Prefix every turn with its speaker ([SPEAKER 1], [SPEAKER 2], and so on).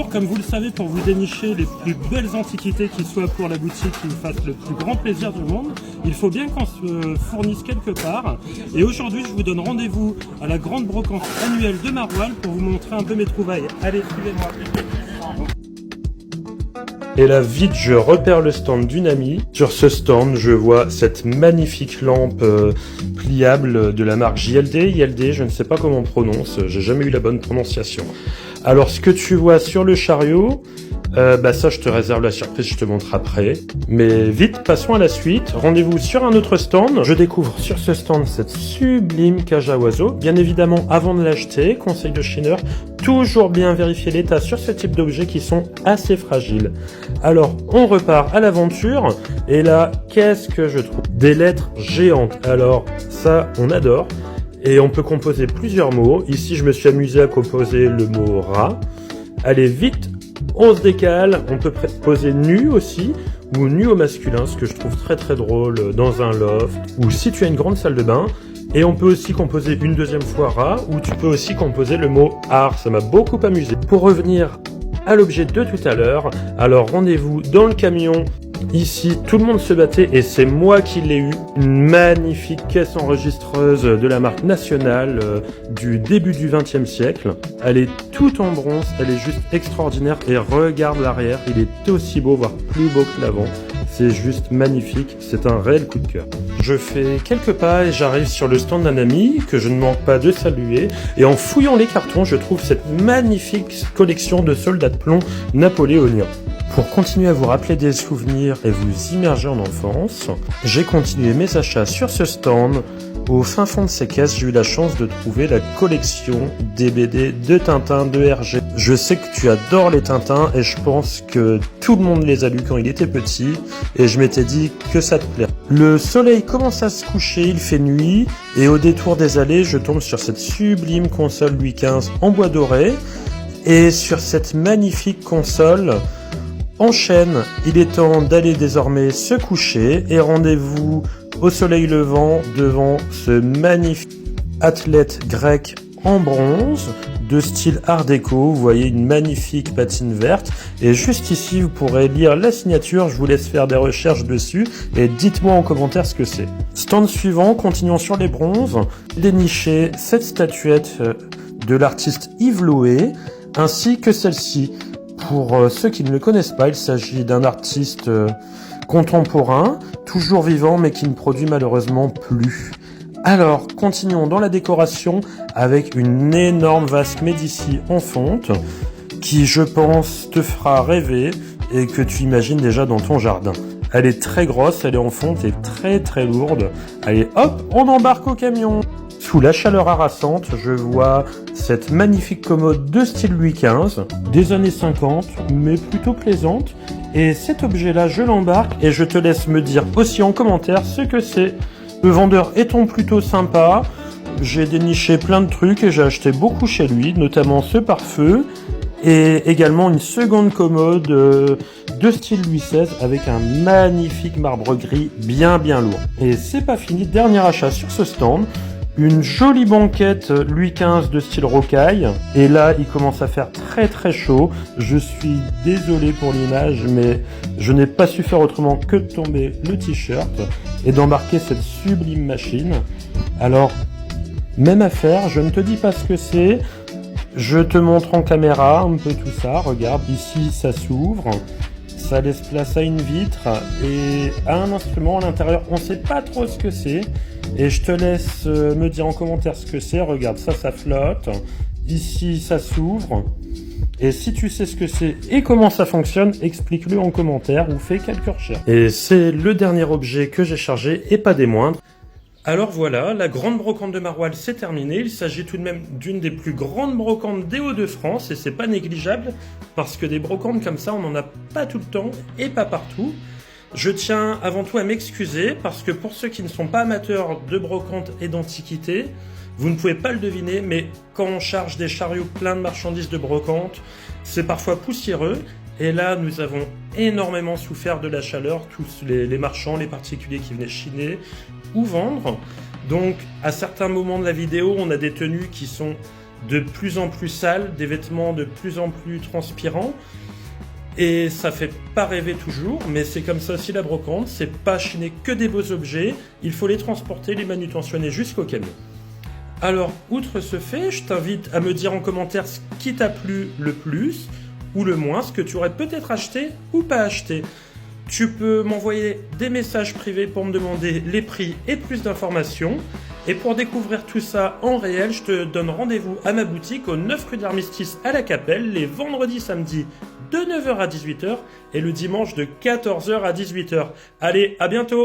[SPEAKER 1] Comme vous le savez, pour vous dénicher les plus belles antiquités qui soient pour la boutique qui vous fassent le plus grand plaisir du monde, il faut bien qu'on se fournisse quelque part. Et aujourd'hui, je vous donne rendez-vous à la grande brocante annuelle de Maroilles pour vous montrer un peu mes trouvailles. Allez, suivez-moi. Et là, vite, je repère le stand d'une amie. Sur ce stand, je vois cette magnifique lampe pliable de la marque JLD, je ne sais pas comment on prononce, j'ai jamais eu la bonne prononciation. Alors, ce que tu vois sur le chariot, ça, je te réserve la surprise, je te montre après. Mais vite, passons à la suite. Rendez-vous sur un autre stand. Je découvre sur ce stand cette sublime cage à oiseaux. Bien évidemment, avant de l'acheter, conseil de chineur, toujours bien vérifier l'état sur ce type d'objets qui sont assez fragiles. Alors, on repart à l'aventure. Et là, qu'est-ce que je trouve? Des lettres géantes. Alors, ça, on adore. Et on peut composer plusieurs mots. Ici, je me suis amusé à composer le mot rat. Allez, vite, on se décale. On peut poser nu aussi, ou nu au masculin, ce que je trouve très très drôle dans un loft, ou si tu as une grande salle de bain. Et on peut aussi composer une deuxième fois rat, ou tu peux aussi composer le mot art. Ça m'a beaucoup amusé. Pour revenir à l'objet de tout à l'heure, alors rendez-vous dans le camion. Ici, tout le monde se battait et c'est moi qui l'ai eu. Une magnifique caisse enregistreuse de la marque nationale du début du XXe siècle. Elle est toute en bronze, elle est juste extraordinaire et regarde l'arrière, il est aussi beau, voire plus beau que l'avant. C'est juste magnifique, c'est un réel coup de cœur. Je fais quelques pas et j'arrive sur le stand d'un ami que je ne manque pas de saluer. Et en fouillant les cartons, je trouve cette magnifique collection de soldats de plomb napoléoniens. Pour continuer à vous rappeler des souvenirs et vous immerger en enfance, j'ai continué mes achats sur ce stand. Au fin fond de ces caisses, j'ai eu la chance de trouver la collection des BD de Tintin de Hergé. Je sais que tu adores les Tintins et je pense que tout le monde les a lus quand il était petit et je m'étais dit que ça te plairait. Le soleil commence à se coucher, il fait nuit et au détour des allées, je tombe sur cette sublime console Louis XV en bois doré et sur cette magnifique console en chêne. Il est temps d'aller désormais se coucher et rendez-vous au soleil levant devant ce magnifique athlète grec en bronze de style art déco. Vous voyez une magnifique patine verte et juste ici vous pourrez lire la signature. Je vous laisse faire des recherches dessus et dites-moi en commentaire ce que c'est. Stand suivant, continuons sur les bronzes. Dénicher cette statuette de l'artiste Yves Loé ainsi que celle-ci. Pour ceux qui ne le connaissent pas, il s'agit d'un artiste contemporain, toujours vivant mais qui ne produit malheureusement plus. Alors, continuons dans la décoration avec une énorme vase Médicis en fonte qui, je pense, te fera rêver et que tu imagines déjà dans ton jardin. Elle est très grosse, elle est en fonte et très très lourde. Allez, hop, on embarque au camion. Sous la chaleur harassante, je vois cette magnifique commode de style Louis XV, des années 50, mais plutôt plaisante. Et cet objet-là, je l'embarque et je te laisse me dire aussi en commentaire ce que c'est. Le vendeur étant plutôt sympa, j'ai déniché plein de trucs et j'ai acheté beaucoup chez lui, notamment ce pare-feu et également une seconde commode de style Louis XVI avec un magnifique marbre gris bien lourd. Et c'est pas fini, dernier achat sur ce stand. Une jolie banquette Louis XV de style rocaille. Et là, il commence à faire très très chaud. Je suis désolé pour l'image, mais je n'ai pas su faire autrement que de tomber le t-shirt et d'embarquer cette sublime machine. Alors, même affaire, je ne te dis pas ce que c'est. Je te montre en caméra un peu tout ça. Regarde, ici, ça s'ouvre. Ça laisse place à une vitre et à un instrument à l'intérieur. On ne sait pas trop ce que c'est. Et je te laisse me dire en commentaire ce que c'est. Regarde, ça flotte. Ici, ça s'ouvre. Et si tu sais ce que c'est et comment ça fonctionne, explique-le en commentaire ou fais quelques recherches. Et c'est le dernier objet que j'ai chargé et pas des moindres. Alors voilà, la grande brocante de Maroilles c'est terminé. Il s'agit tout de même d'une des plus grandes brocantes des Hauts-de-France et c'est pas négligeable parce que des brocantes comme ça, on n'en a pas tout le temps et pas partout. Je tiens avant tout à m'excuser parce que pour ceux qui ne sont pas amateurs de brocante et d'antiquité, vous ne pouvez pas le deviner, mais quand on charge des chariots pleins de marchandises de brocante, c'est parfois poussiéreux. Et là, nous avons énormément souffert de la chaleur, tous les marchands, les particuliers qui venaient chiner ou vendre. Donc, à certains moments de la vidéo, on a des tenues qui sont de plus en plus sales, des vêtements de plus en plus transpirants. Et ça fait pas rêver toujours, mais c'est comme ça aussi la brocante, c'est pas chiner que des beaux objets, il faut les transporter, les manutentionner jusqu'au camion. Alors, outre ce fait, je t'invite à me dire en commentaire ce qui t'a plu le plus ou le moins, ce que tu aurais peut-être acheté ou pas acheté. Tu peux m'envoyer des messages privés pour me demander les prix et plus d'informations. Et pour découvrir tout ça en réel, je te donne rendez-vous à ma boutique au 9 rue de l'Armistice à la Capelle, les vendredis, samedis de 9h à 18h et le dimanche de 14h à 18h. Allez, à bientôt!